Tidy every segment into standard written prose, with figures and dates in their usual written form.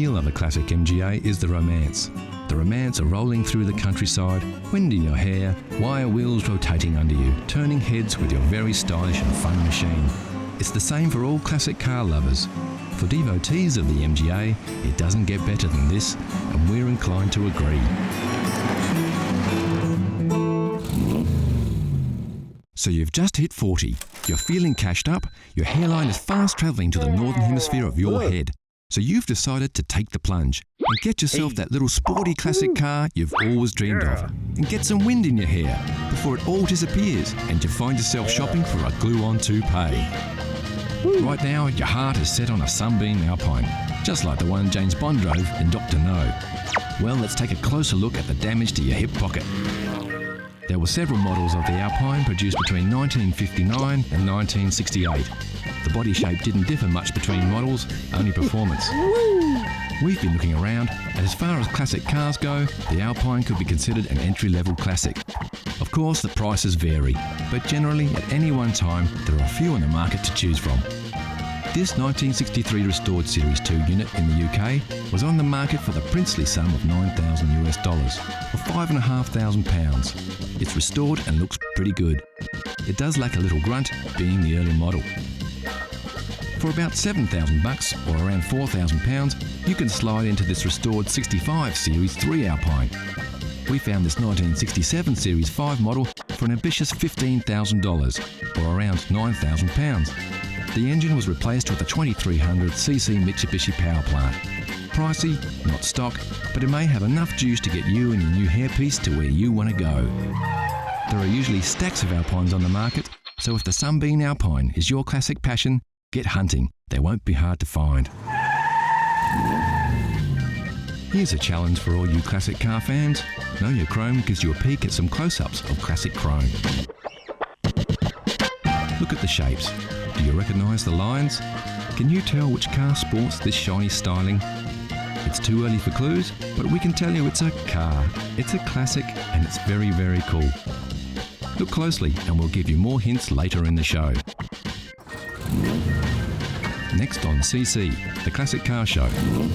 appeal of a classic MGA is the romance. The romance of rolling through the countryside, wind in your hair, wire wheels rotating under you, turning heads with your very stylish and fun machine. It's the same for all classic car lovers. For devotees of the MGA, it doesn't get better than this, and we're inclined to agree. So you've just hit 40. You're feeling cashed up, your hairline is fast travelling to the northern hemisphere of your head. So you've decided to take the plunge and get yourself that little sporty classic car you've always dreamed of, and get some wind in your hair before it all disappears and you find yourself shopping for a glue-on toupee. Right now, your heart is set on a Sunbeam Alpine, just like the one James Bond drove in Dr. No. Well, let's take a closer look at the damage to your hip pocket. There were several models of the Alpine produced between 1959 and 1968. The body shape didn't differ much between models, only performance. We've been looking around, and as far as classic cars go, the Alpine could be considered an entry-level classic. Of course, the prices vary, but generally at any one time there are a few on the market to choose from. This 1963 restored Series 2 unit in the UK was on the market for the princely sum of $9,000 US, or £5,500. It's restored and looks pretty good. It does lack a little grunt, being the early model. For about $7,000 or around £4,000, you can slide into this restored 65 Series 3 Alpine. We found this 1967 Series 5 model for an ambitious $15,000 or around £9,000. The engine was replaced with a 2300cc Mitsubishi power plant. Pricey, not stock, but it may have enough juice to get you and your new hairpiece to where you want to go. There are usually stacks of Alpines on the market, so if the Sunbeam Alpine is your classic passion, get hunting. They won't be hard to find. Here's a challenge for all you classic car fans. Know Your Chrome gives you a peek at some close-ups of classic chrome. Look at the shapes. Do you recognise the lines? Can you tell which car sports this shiny styling? It's too early for clues, but we can tell you it's a car. It's a classic and it's very, very cool. Look closely and we'll give you more hints later in the show. Next on CC, the Classic Car Show,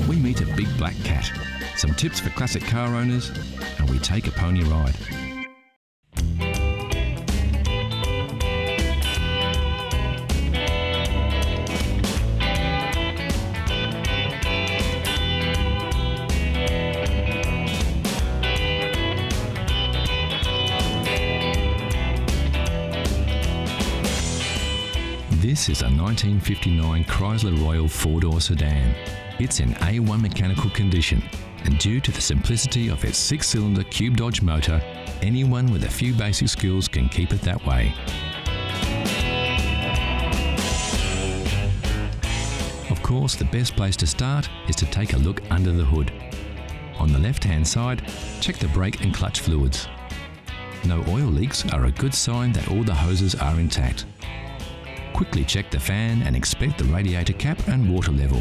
we meet a big black cat, some tips for classic car owners, and we take a pony ride. This is a 1959 Chrysler Royal four-door sedan. It's in A1 mechanical condition, and due to the simplicity of its six-cylinder Cube Dodge motor, anyone with a few basic skills can keep it that way. Of course, the best place to start is to take a look under the hood. On the left-hand side, check the brake and clutch fluids. No oil leaks are a good sign that all the hoses are intact. Quickly check the fan and inspect the radiator cap and water level.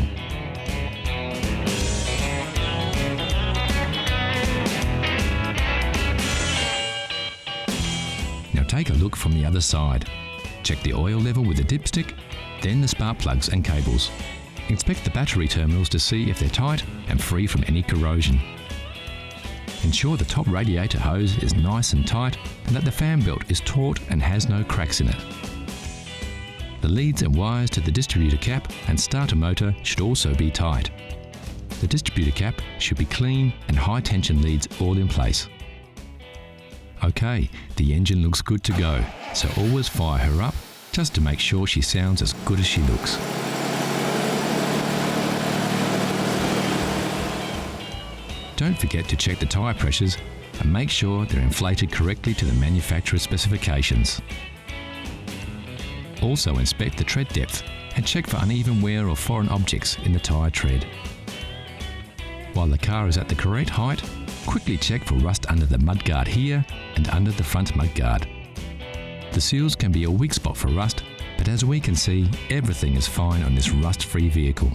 Now take a look from the other side. Check the oil level with the dipstick, then the spark plugs and cables. Inspect the battery terminals to see if they're tight and free from any corrosion. Ensure the top radiator hose is nice and tight and that the fan belt is taut and has no cracks in it. The leads and wires to the distributor cap and starter motor should also be tight. The distributor cap should be clean and high tension leads all in place. Okay, the engine looks good to go, so always fire her up just to make sure she sounds as good as she looks. Don't forget to check the tyre pressures and make sure they're inflated correctly to the manufacturer's specifications. Also inspect the tread depth and check for uneven wear or foreign objects in the tyre tread. While the car is at the correct height, quickly check for rust under the mudguard here and under the front mudguard. The seals can be a weak spot for rust, but as we can see, everything is fine on this rust-free vehicle.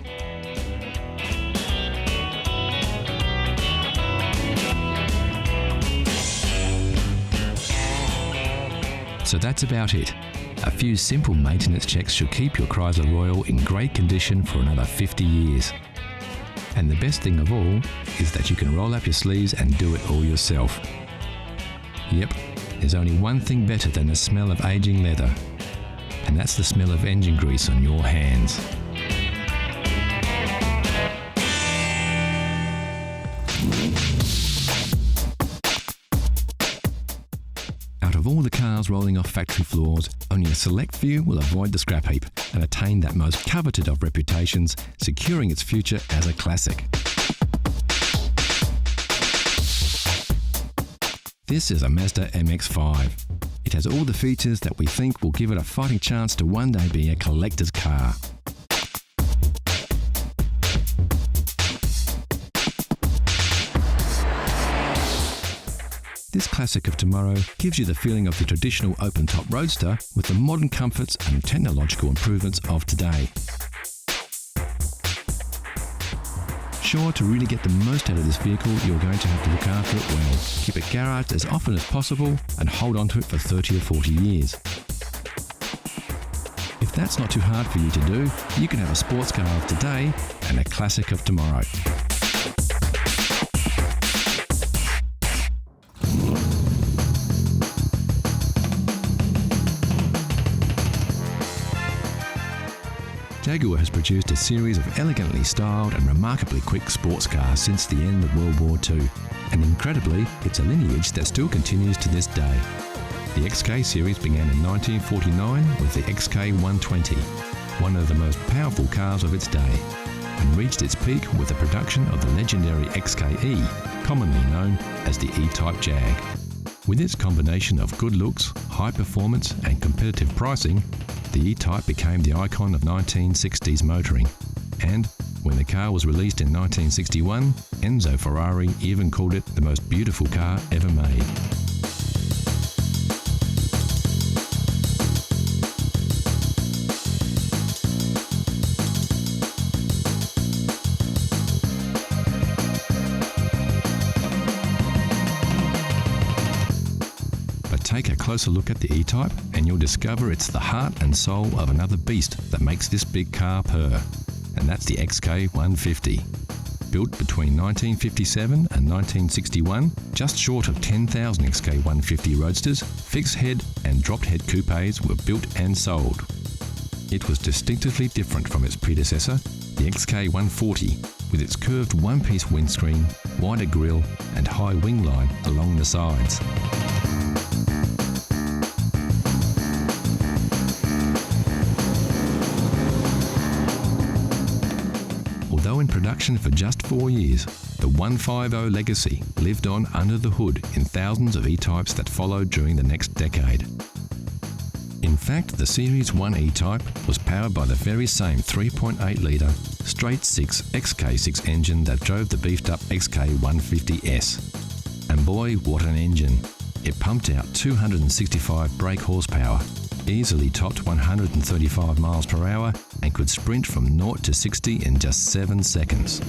So that's about it. A few simple maintenance checks should keep your Chrysler Royal in great condition for another 50 years. And the best thing of all is that you can roll up your sleeves and do it all yourself. Yep, there's only one thing better than the smell of aging leather, and that's the smell of engine grease on your hands. Out of all the cars rolling off factory floors, only a select few will avoid the scrap heap and attain that most coveted of reputations, securing its future as a classic. This is a Mazda MX-5. It has all the features that we think will give it a fighting chance to one day be a collector's car. This classic of tomorrow gives you the feeling of the traditional open-top roadster with the modern comforts and technological improvements of today. Sure, to really get the most out of this vehicle, you're going to have to look after it well. Keep it garaged as often as possible and hold on to it for 30 or 40 years. If that's not too hard for you to do, you can have a sports car of today and a classic of tomorrow. Jaguar has produced a series of elegantly styled and remarkably quick sports cars since the end of World War II, and incredibly, it's a lineage that still continues to this day. The XK series began in 1949 with the XK120, one of the most powerful cars of its day, and reached its peak with the production of the legendary XKE, commonly known as the E-Type Jag. With its combination of good looks, high performance and competitive pricing, the E-Type became the icon of 1960s motoring, and when the car was released in 1961, Enzo Ferrari even called it the most beautiful car ever made. Take a closer look at the E-Type and you'll discover it's the heart and soul of another beast that makes this big car purr, and that's the XK150. Built between 1957 and 1961, just short of 10,000 XK150 Roadsters, fixed head and dropped head coupes were built and sold. It was distinctively different from its predecessor, the XK140, with its curved one-piece windscreen, wider grille and high wing line along the sides. Although in production for just 4 years, the 150 legacy lived on under the hood in thousands of E-Types that followed during the next decade. In fact, the Series 1 E-Type was powered by the very same 3.8-litre straight-six XK6 engine that drove the beefed-up XK150S. And boy, what an engine! It pumped out 265 brake horsepower, easily topped 135 miles per hour, and could sprint from 0 to 60 in just 7 seconds.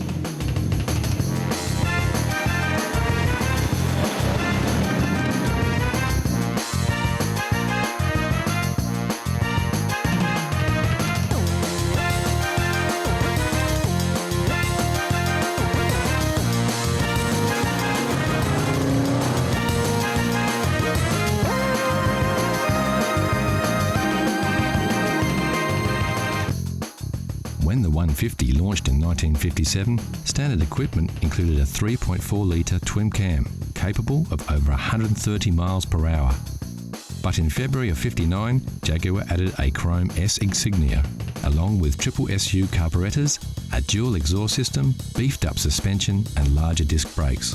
When the 150 launched in 1957, standard equipment included a 3.4-litre twin cam, capable of over 130 miles per hour. But in February of '59, Jaguar added a chrome S insignia, along with triple SU carburetors, a dual exhaust system, beefed up suspension and larger disc brakes.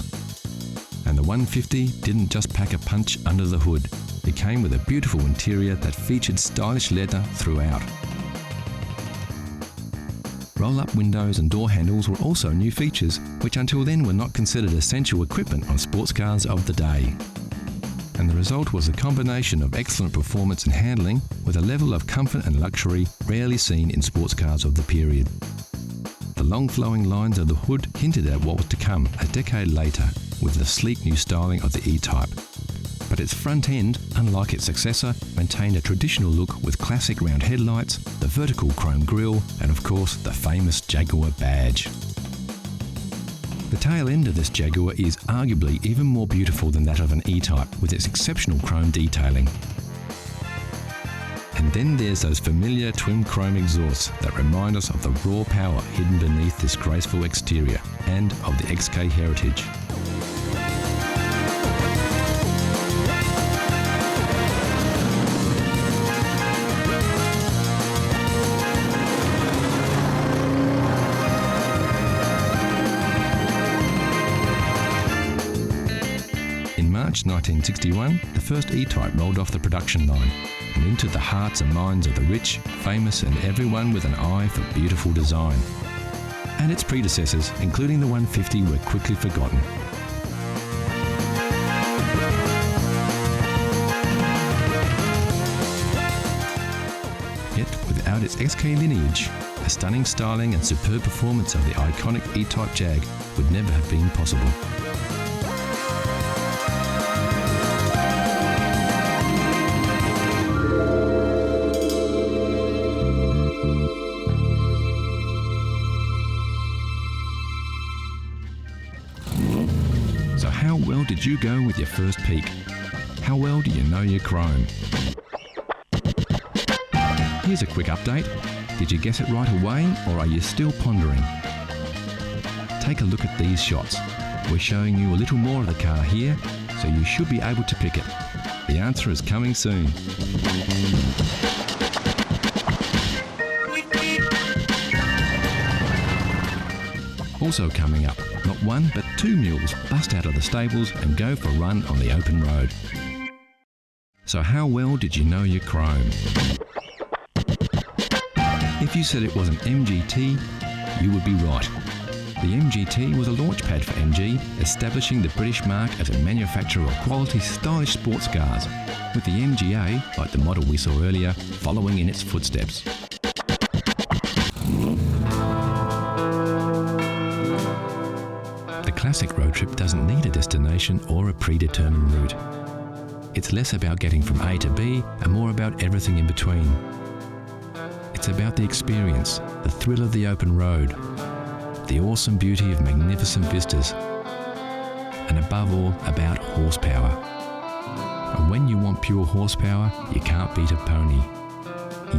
And the 150 didn't just pack a punch under the hood. It came with a beautiful interior that featured stylish leather throughout. Roll-up windows and door handles were also new features, which until then were not considered essential equipment on sports cars of the day. And the result was a combination of excellent performance and handling with a level of comfort and luxury rarely seen in sports cars of the period. The long flowing lines of the hood hinted at what was to come a decade later with the sleek new styling of the E-Type. But its front end, unlike its successor, maintained a traditional look with classic round headlights, the vertical chrome grille, and of course the famous Jaguar badge. The tail end of this Jaguar is arguably even more beautiful than that of an E-Type, with its exceptional chrome detailing. And then there's those familiar twin chrome exhausts that remind us of the raw power hidden beneath this graceful exterior and of the XK heritage. In March 1961, the first E-Type rolled off the production line and into the hearts and minds of the rich, famous and everyone with an eye for beautiful design. And its predecessors, including the 150, were quickly forgotten. Yet, without its XK lineage, the stunning styling and superb performance of the iconic E-Type Jag would never have been possible. So how well did you go with your first peek? How well do you know your chrome? Here's a quick update. Did you guess it right away, or are you still pondering? Take a look at these shots. We're showing you a little more of the car here, so you should be able to pick it. The answer is coming soon. Also coming up, not one but two mules bust out of the stables and go for a run on the open road. So how well did you know your chrome? If you said it was an MGT, you would be right. The MGT was a launchpad for MG, establishing the British mark as a manufacturer of quality, stylish sports cars, with the MGA, like the model we saw earlier, following in its footsteps. The classic road trip doesn't need a destination or a predetermined route. It's less about getting from A to B and more about everything in between. It's about the experience, the thrill of the open road, the awesome beauty of magnificent vistas, and above all, about horsepower. And when you want pure horsepower, you can't beat a pony.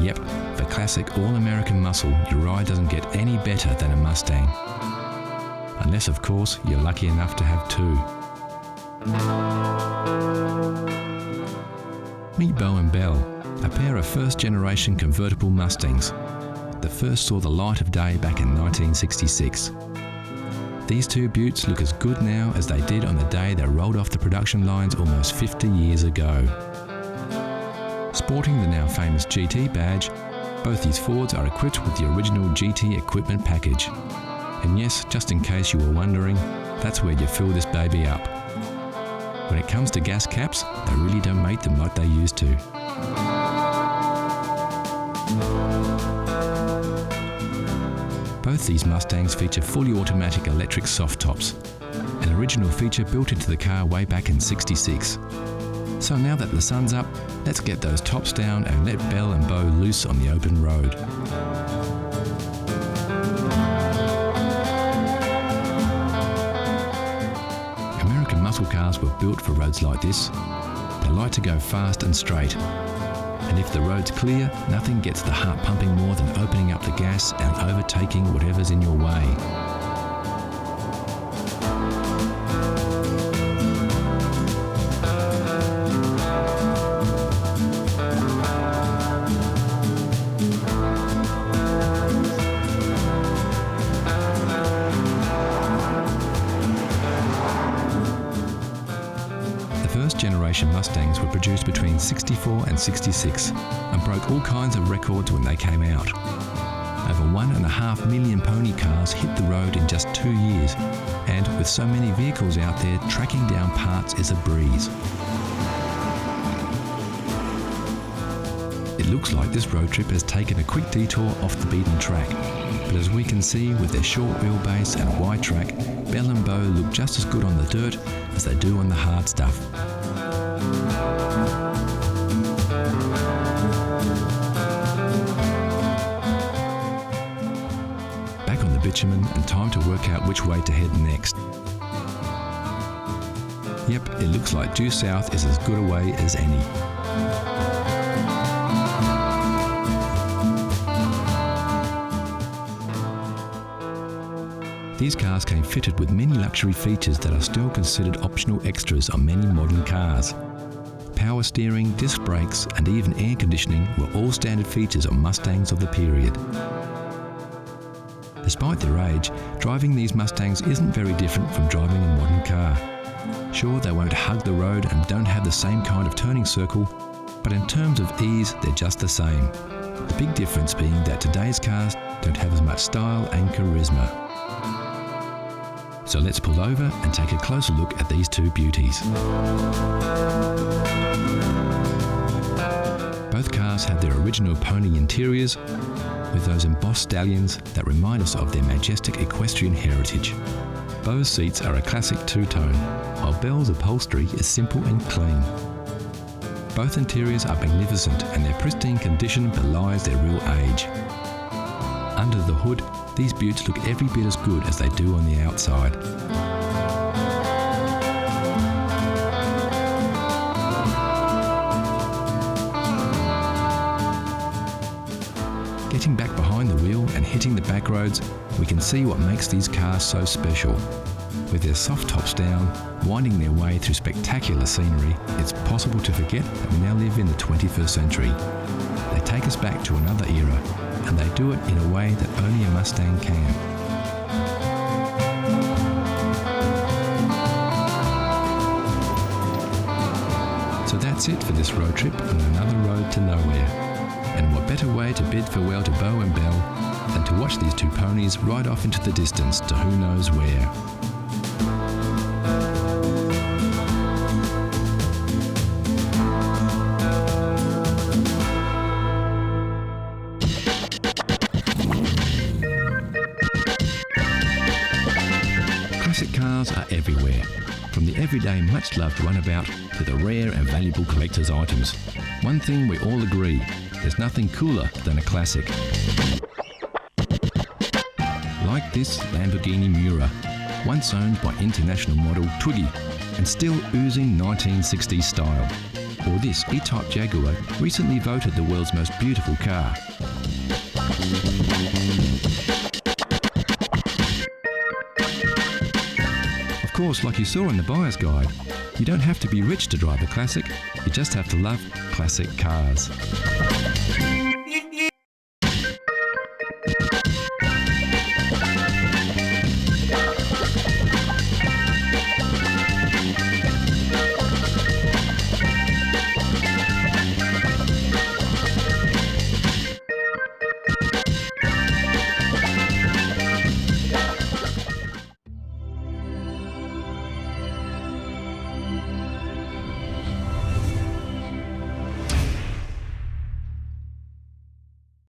Yep, for classic all-American muscle, your ride doesn't get any better than a Mustang. Unless, of course, you're lucky enough to have two. Meet Bo and Belle, a pair of first-generation convertible Mustangs. The first saw the light of day back in 1966. These two beauts look as good now as they did on the day they rolled off the production lines almost 50 years ago. Sporting the now famous GT badge, both these Fords are equipped with the original GT equipment package. And yes, just in case you were wondering, that's where you fill this baby up. When it comes to gas caps, they really don't make them like they used to. Both these Mustangs feature fully automatic electric soft tops, an original feature built into the car way back in '66. So now that the sun's up, let's get those tops down and let Belle and Bo loose on the open road. American muscle cars were built for roads like this. They like to go fast and straight. And if the road's clear, nothing gets the heart pumping more than opening up the gas and overtaking whatever's in your way. First-generation Mustangs were produced between '64 and '66 and broke all kinds of records when they came out. Over 1.5 million pony cars hit the road in just 2 years, and with so many vehicles out there, tracking down parts is a breeze. It looks like this road trip has taken a quick detour off the beaten track, but as we can see with their short wheelbase and wide track, Belle and Bo look just as good on the dirt as they do on the hard stuff. bitumen and time to work out which way to head next. Yep, it looks like due south is as good a way as any. These cars came fitted with many luxury features that are still considered optional extras on many modern cars. Power steering, disc brakes and even air conditioning were all standard features on Mustangs of the period. Despite their age, driving these Mustangs isn't very different from driving a modern car. Sure, they won't hug the road and don't have the same kind of turning circle, but in terms of ease, they're just the same. The big difference being that today's cars don't have as much style and charisma. So let's pull over and take a closer look at these two beauties. Both cars have their original pony interiors with those embossed stallions that remind us of their majestic equestrian heritage. Bo's seats are a classic two-tone, while Belle's upholstery is simple and clean. Both interiors are magnificent and their pristine condition belies their real age. Under the hood, these beauts look every bit as good as they do on the outside. Getting back behind the wheel and hitting the back roads, we can see what makes these cars so special. With their soft tops down, winding their way through spectacular scenery, it's possible to forget that we now live in the 21st century. They take us back to another era, and they do it in a way that only a Mustang can. So that's it for this road trip on another road to nowhere. And what better way to bid farewell to Bo and Belle than to watch these two ponies ride off into the distance to who knows where. Classic cars are everywhere, from the everyday much-loved runabout to the rare and valuable collector's items. One thing we all agree, there's nothing cooler than a classic. Like this Lamborghini Miura, once owned by international model Twiggy and still oozing 1960s style. Or this E-Type Jaguar, recently voted the world's most beautiful car. Of course, like you saw in the buyer's guide, you don't have to be rich to drive a classic, you just have to love classic cars.